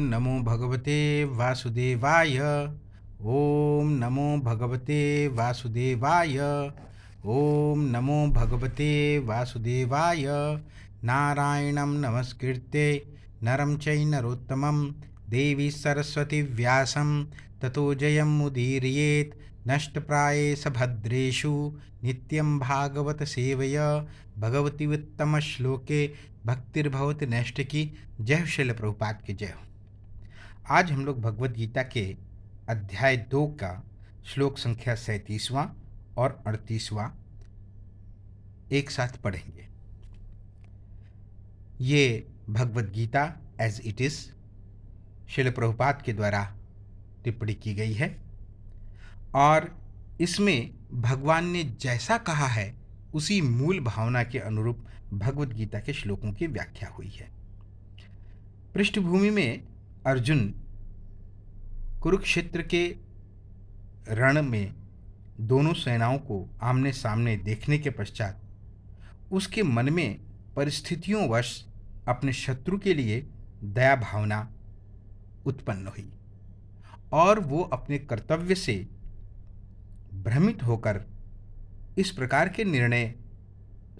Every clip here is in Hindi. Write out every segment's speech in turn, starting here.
नमो भगवते वासुदेवाय। ओम नमो भगवते वासुदेवाय। ओम नमो भगवते वासुदेवाय। नारायणं नमस्कृत्य नरं चैव नरोत्तमं देवी सरस्वती व्यासं ततो जयमुदीरयेत्। नष्टप्रायेष भद्रेषु नित्यं भागवत सेवया भगवती उत्तम श्लोके भक्तिर्भवति नष्ट की। जय शिल प्रभुपाद की जय हो। आज हम लोग भगवत गीता के अध्याय 2 का श्लोक संख्या 37वां और 38वां एक साथ पढ़ेंगे। ये Bhagavad Gita as it is शिल प्रभुपाद के द्वारा टिप्पणी की गई है और इसमें भगवान ने जैसा कहा है उसी मूल भावना के अनुरूप भगवत गीता के श्लोकों की व्याख्या हुई है। पृष्ठभूमि में अर्जुन कुरुक्षेत्र के रण में दोनों सेनाओं को आमने सामने देखने के पश्चात उसके मन में परिस्थितियों वश अपने शत्रु के लिए दया भावना उत्पन्न हुई और वो अपने कर्तव्य से भ्रमित होकर इस प्रकार के निर्णय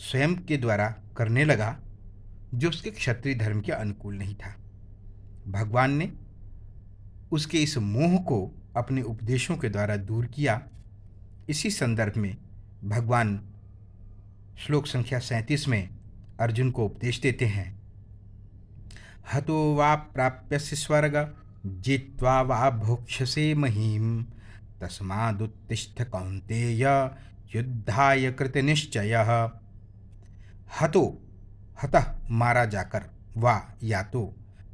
स्वयं के द्वारा करने लगा जो उसके क्षत्रिय धर्म के अनुकूल नहीं था। भगवान ने उसके इस मोह को अपने उपदेशों के द्वारा दूर किया। इसी संदर्भ में भगवान श्लोक संख्या 37 में अर्जुन को उपदेश देते हैं। हतो वा प्राप्यसि स्वर्ग जित्वा वा भोक्ष्यसे महीम तस्मादुत्तिष्ठ कौन्तेय युद्धाय कृतनिश्चयः। हतो हतः मारा जाकर, वा या तो,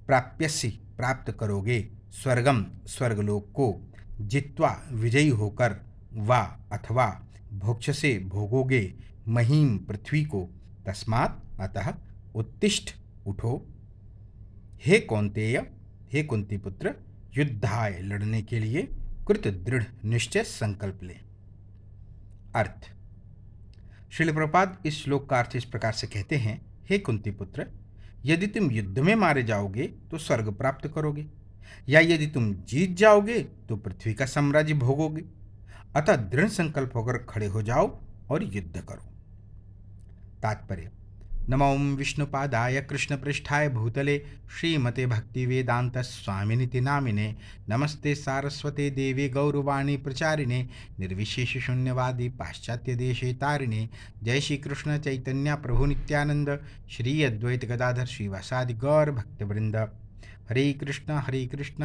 प्राप्यसि प्राप्त करोगे, स्वर्गम स्वर्गलोक को, जित्वा विजयी होकर, वा अथवा, भोक्ष्यसे भोगोगे, महीम पृथ्वी को, तस्मात् अतः, उत्तिष्ठ उठो, हे कौन्तेय हे कुंती पुत्र, युद्धाय लड़ने के लिए कृत दृढ़ निश्चय संकल्प ले। अर्थ। श्रील प्रभुपाद इस श्लोक का अर्थ इस प्रकार से कहते हैं। हे कुंती पुत्र, यदि तुम युद्ध में मारे जाओगे तो स्वर्ग प्राप्त करोगे, या यदि तुम जीत जाओगे तो पृथ्वी का साम्राज्य भोगोगे। अतः दृढ़ संकल्प होकर खड़े हो जाओ और युद्ध करो। तात्पर्य। नमो विष्णुपादाय कृष्णपृष्ठाय भूतले श्रीमते भक्तिवेदांत स्वामिनिति नामिने नमस्ते सारस्वते देवे गौरवाणी प्रचारिणे निर्विशेष शून्यवादी पाश्चात्य देशे तारिणे। जय श्री कृष्ण चैतन्य प्रभु नित्यानंद श्री अद्वैत गदाधर श्रीवासादि गौर भक्तवृंद। हरे कृष्ण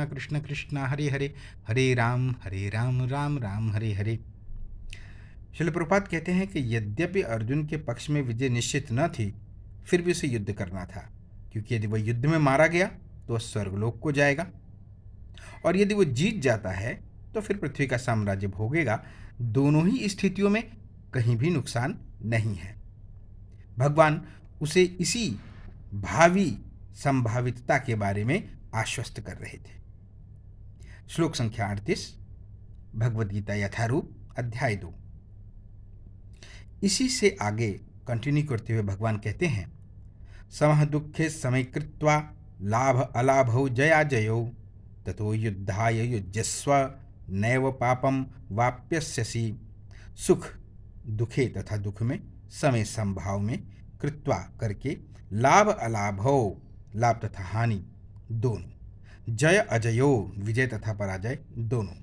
कृष्ण कृष्ण हरे हरे, हरे राम राम राम हरे हरे। श्रील प्रभुपाद कहते हैं कि यद्यपि अर्जुन के पक्ष में विजय निश्चित न थी, फिर भी उसे युद्ध करना था, क्योंकि यदि वह युद्ध में मारा गया तो वह स्वर्गलोक को जाएगा, और यदि वह जीत जाता है तो फिर पृथ्वी का साम्राज्य भोगेगा। दोनों ही स्थितियों में कहीं भी नुकसान नहीं है। भगवान उसे इसी भावी संभावितता के बारे में आश्वस्त कर रहे थे। श्लोक संख्या 38 भगवद गीता यथारूप अध्याय 2। इसी से आगे कंटिन्यू करते हुए भगवान कहते हैं। समः दुःखे समय कृत्वा लाभ अलाभौ जया जयौ ततो युद्धाय युज्यस्व नैव पापम वाप्यस्यसि। सुख दुखे तथा दुख में, समय संभाव में, कृत्वा करके, लाभ अलाभौ लाभ तथा हानि दोनों, जय अजयो विजय तथा पराजय दोनों,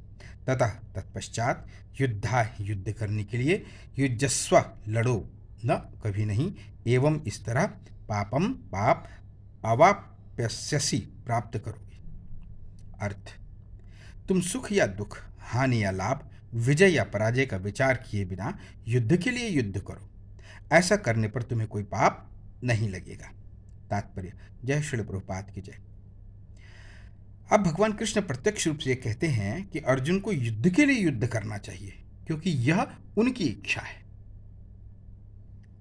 तथा तत्पश्चात युद्धा युद्ध करने के लिए, युजस्व लड़ो, न कभी नहीं, एवं इस तरह पापम पाप अवाप्यस्यसि प्राप्त करोगे। अर्थ। तुम सुख या दुख, हानि या लाभ, विजय या पराजय का विचार किए बिना युद्ध के लिए युद्ध करो। ऐसा करने पर तुम्हें कोई पाप नहीं लगेगा। तात्पर्य। जय श्री प्रभुपाद की जय। अब भगवान कृष्ण प्रत्यक्ष रूप से कहते हैं कि अर्जुन को युद्ध के लिए युद्ध करना चाहिए, क्योंकि यह उनकी इच्छा है।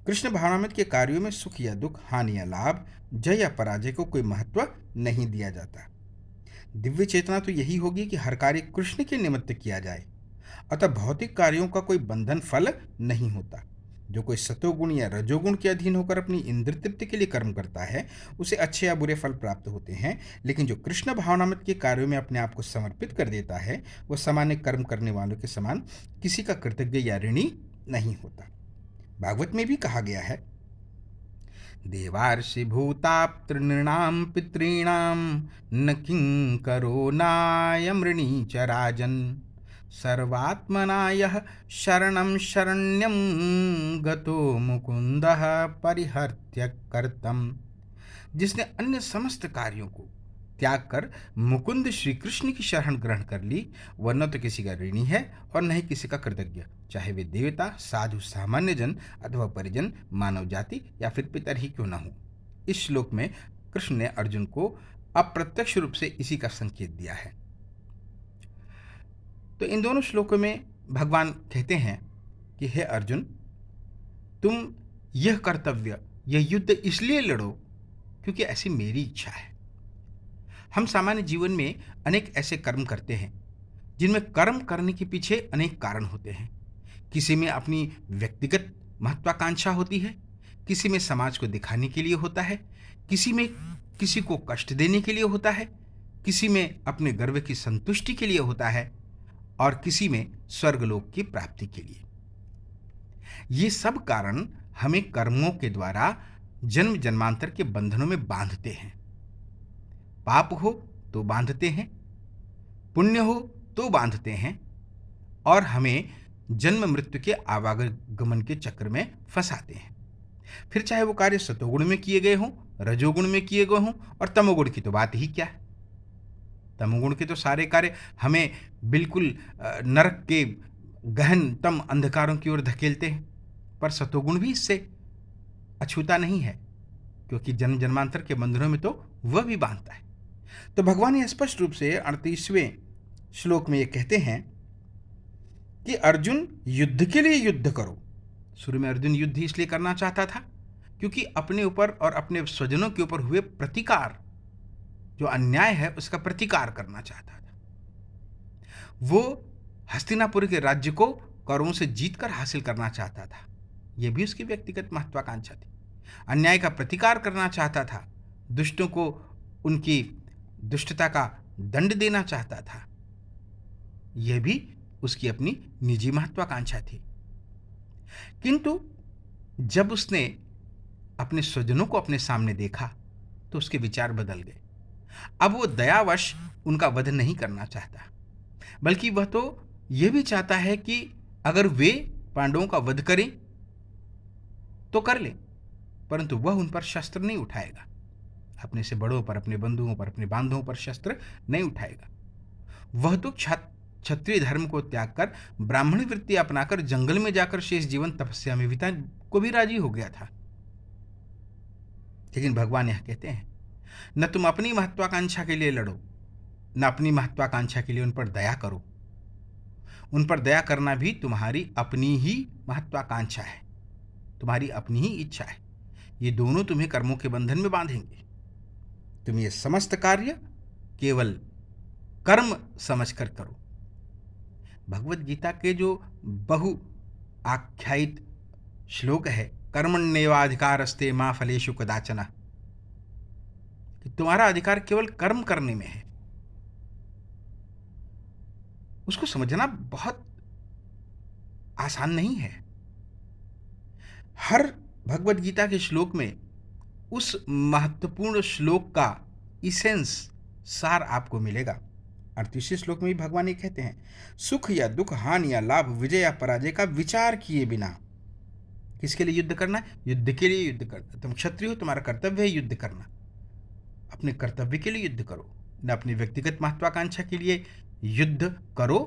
कृष्ण भावनामृत के कार्यों में सुख या दुख, हानि या लाभ, जय या पराजय को कोई महत्व नहीं दिया जाता। दिव्य चेतना तो यही होगी कि हर कार्य कृष्ण के निमित्त किया जाए। अतः भौतिक कार्यों का कोई बंधन फल नहीं होता। जो कोई सतोगुण या रजोगुण के अधीन होकर अपनी इंद्र तृप्ति के लिए कर्म करता है, उसे अच्छे या बुरे फल प्राप्त होते हैं। लेकिन जो कृष्ण भावनामृत के कार्यों में अपने आप को समर्पित कर देता है, वह सामान्य कर्म करने वालों के समान किसी का कृतज्ञ या ऋणी नहीं होता। भागवत में भी कहा गया है, देवार्षि भूताप्तृणाम पितॄणाम न किंकरो नायमृणी च राजन सर्वात्मना यः शरणं शरण्यं गतो मुकुंदः परिहर्त्य कर्तम। जिसने अन्य समस्त कार्यों को त्याग कर मुकुंद श्री कृष्ण की शरण ग्रहण कर ली, वह न तो किसी का ऋणी है और न ही किसी का कृतज्ञ, चाहे वे देवता, साधु, सामान्य जन अथवा परिजन, मानव जाति या फिर पितर ही क्यों न हो। इस श्लोक में कृष्ण ने अर्जुन को अप्रत्यक्ष रूप से इसी का संकेत दिया है। तो इन दोनों श्लोकों में भगवान कहते हैं कि हे अर्जुन, तुम यह कर्तव्य, यह युद्ध इसलिए लड़ो क्योंकि ऐसी मेरी इच्छा है। हम सामान्य जीवन में अनेक ऐसे कर्म करते हैं जिनमें कर्म करने के पीछे अनेक कारण होते हैं। किसी में अपनी व्यक्तिगत महत्वाकांक्षा होती है, किसी में समाज को दिखाने के लिए होता है, किसी में किसी को कष्ट देने के लिए होता है, किसी में अपने गर्व की संतुष्टि के लिए होता है और किसी में स्वर्गलोक की प्राप्ति के लिए। ये सब कारण हमें कर्मों के द्वारा जन्म जन्मांतर के बंधनों में बांधते हैं। पाप हो तो बांधते हैं, पुण्य हो तो बांधते हैं और हमें जन्म मृत्यु के आवागमन के चक्र में फंसाते हैं। फिर चाहे वो कार्य सतोगुण में किए गए हों, रजोगुण में किए गए हों, और तमोगुण की तो बात ही क्या है। तमोगुण के तो सारे कार्य हमें बिल्कुल नरक के गहनतम अंधकारों की ओर धकेलते हैं, पर सतोगुण भी इससे अछूता नहीं है, क्योंकि जन्म जन्मांतर के बंधनों में तो वह भी बांधता है। तो भगवान ये स्पष्ट रूप से 38वें श्लोक में ये कहते हैं कि अर्जुन, युद्ध के लिए युद्ध करो। शुरू में अर्जुन युद्ध इसलिए करना चाहता था क्योंकि अपने ऊपर और अपने स्वजनों के ऊपर हुए प्रतिकार, जो अन्याय है, उसका प्रतिकार करना चाहता था। वो हस्तिनापुर के राज्य को कौरवों से जीतकर हासिल करना चाहता था। यह भी उसकी व्यक्तिगत महत्वाकांक्षा थी। अन्याय का प्रतिकार करना चाहता था, दुष्टों को उनकी दुष्टता का दंड देना चाहता था। यह भी उसकी अपनी निजी महत्वाकांक्षा थी। किंतु जब उसने अपने स्वजनों को अपने सामने देखा तो उसके विचार बदल गए। अब वो दयावश उनका वध नहीं करना चाहता, बल्कि वह तो यह भी चाहता है कि अगर वे पांडवों का वध करें तो कर ले, परंतु वह उन पर शस्त्र नहीं उठाएगा। अपने से बड़ों पर, अपने बंधुओं पर, अपने बांधवों पर शस्त्र नहीं उठाएगा। वह तो क्षत्रिय धर्म को त्याग कर ब्राह्मण वृत्ति अपनाकर जंगल में जाकर शेष जीवन तपस्या में बिताने को भी राजी हो गया था। लेकिन भगवान यह कहते हैं, न तुम अपनी महत्वाकांक्षा के लिए लड़ो, न अपनी महत्वाकांक्षा के लिए उन पर दया करो। उन पर दया करना भी तुम्हारी अपनी ही महत्वाकांक्षा है, तुम्हारी अपनी ही इच्छा है। ये दोनों तुम्हें कर्मों के बंधन में बांधेंगे। तुम ये समस्त कार्य केवल कर्म समझकर करो। भगवत गीता के जो बहु आख्यायित श्लोक है, कर्मण्येवाधिकारस्ते मा फलेषु कदाचन, कि तुम्हारा अधिकार केवल कर्म करने में है, उसको समझना बहुत आसान नहीं है। हर भगवत गीता के श्लोक में उस महत्वपूर्ण श्लोक का इसेंस, सार आपको मिलेगा। 38वें श्लोक में भी भगवान ये कहते हैं, सुख या दुख, हानि या लाभ, विजय या पराजय का विचार किए बिना। किसके लिए युद्ध करना है? युद्ध के लिए युद्ध करना। तुम क्षत्रिय हो, तुम्हारा कर्तव्य है युद्ध करना। अपने कर्तव्य के लिए युद्ध करो, न अपनी व्यक्तिगत महत्वाकांक्षा के लिए युद्ध करो,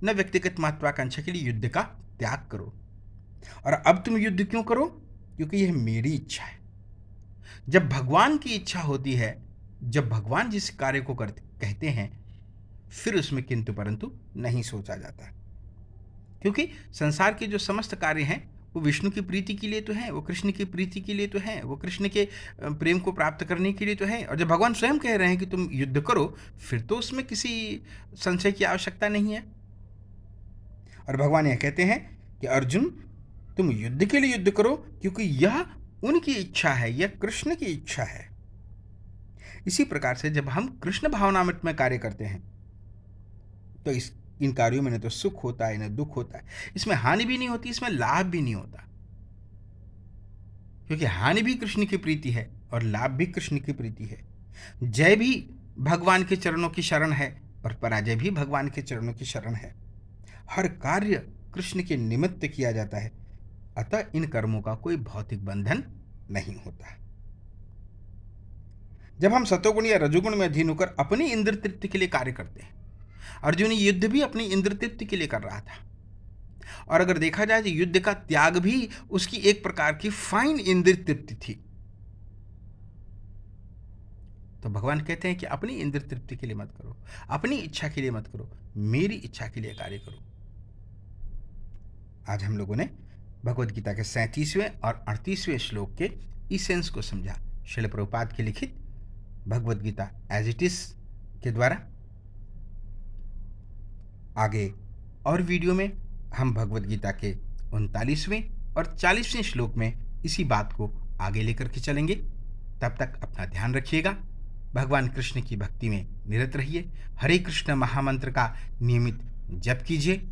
न व्यक्तिगत महत्वाकांक्षा के लिए युद्ध का त्याग करो। और अब तुम युद्ध क्यों करो? क्योंकि यह मेरी इच्छा है। जब भगवान की इच्छा होती है, जब भगवान जिस कार्य को कहते हैं, फिर उसमें किंतु परंतु नहीं सोचा जाता, क्योंकि संसार के जो समस्त कार्य हैं वो विष्णु की प्रीति के लिए तो हैं, वो कृष्ण की प्रीति के लिए तो हैं, वो कृष्ण के प्रेम को प्राप्त करने के लिए तो हैं। और जब भगवान स्वयं कह रहे हैं कि तुम युद्ध करो, फिर तो उसमें किसी संशय की आवश्यकता नहीं है। और भगवान यह कहते हैं कि अर्जुन, तुम युद्ध के लिए युद्ध करो, क्योंकि यह उनकी इच्छा है, यह कृष्ण की इच्छा है। इसी प्रकार से जब हम कृष्ण भावनामृत में कार्य करते हैं तो इन कार्यों में न तो सुख होता है न दुख होता है, इसमें हानि भी नहीं होती, इसमें लाभ भी नहीं होता, क्योंकि हानि भी कृष्ण की प्रीति है और लाभ भी कृष्ण की प्रीति है। जय भी भगवान के चरणों की शरण है और पराजय भी भगवान के चरणों की शरण है। हर कार्य कृष्ण के निमित्त किया जाता है, अतः इन कर्मों का कोई भौतिक बंधन नहीं होता। जब हम सतोगुण या रजोगुण में अधीन होकर अपनी इंद्र तृप्ति के लिए कार्य करते हैं, अर्जुन युद्ध भी अपनी इंद्र तृप्ति के लिए कर रहा था, और अगर देखा जाए तो युद्ध का त्याग भी उसकी एक प्रकार की फाइन इंद्र तृप्ति थी। तो भगवान कहते हैं कि अपनी इंद्र तृप्ति के लिए मत करो, अपनी इच्छा के लिए मत करो, मेरी इच्छा के लिए कार्य करो। आज हम लोगों ने भगवद गीता के 37वें और 38वें श्लोक के इसेंस को समझा। श्रील प्रभुपाद की लिखित Bhagavad Gita as it is के द्वारा। आगे और वीडियो में हम भगवद गीता के 39वें और 40वें श्लोक में इसी बात को आगे लेकर के चलेंगे। तब तक अपना ध्यान रखिएगा, भगवान कृष्ण की भक्ति में निरत रहिए, हरे कृष्ण महामंत्र का नियमित जप कीजिए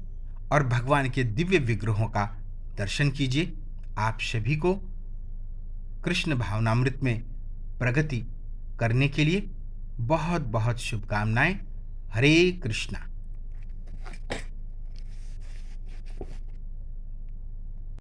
और भगवान के दिव्य विग्रहों का दर्शन कीजिए। आप सभी को कृष्ण भावनामृत में प्रगति करने के लिए बहुत बहुत शुभकामनाएं। हरे कृष्णा।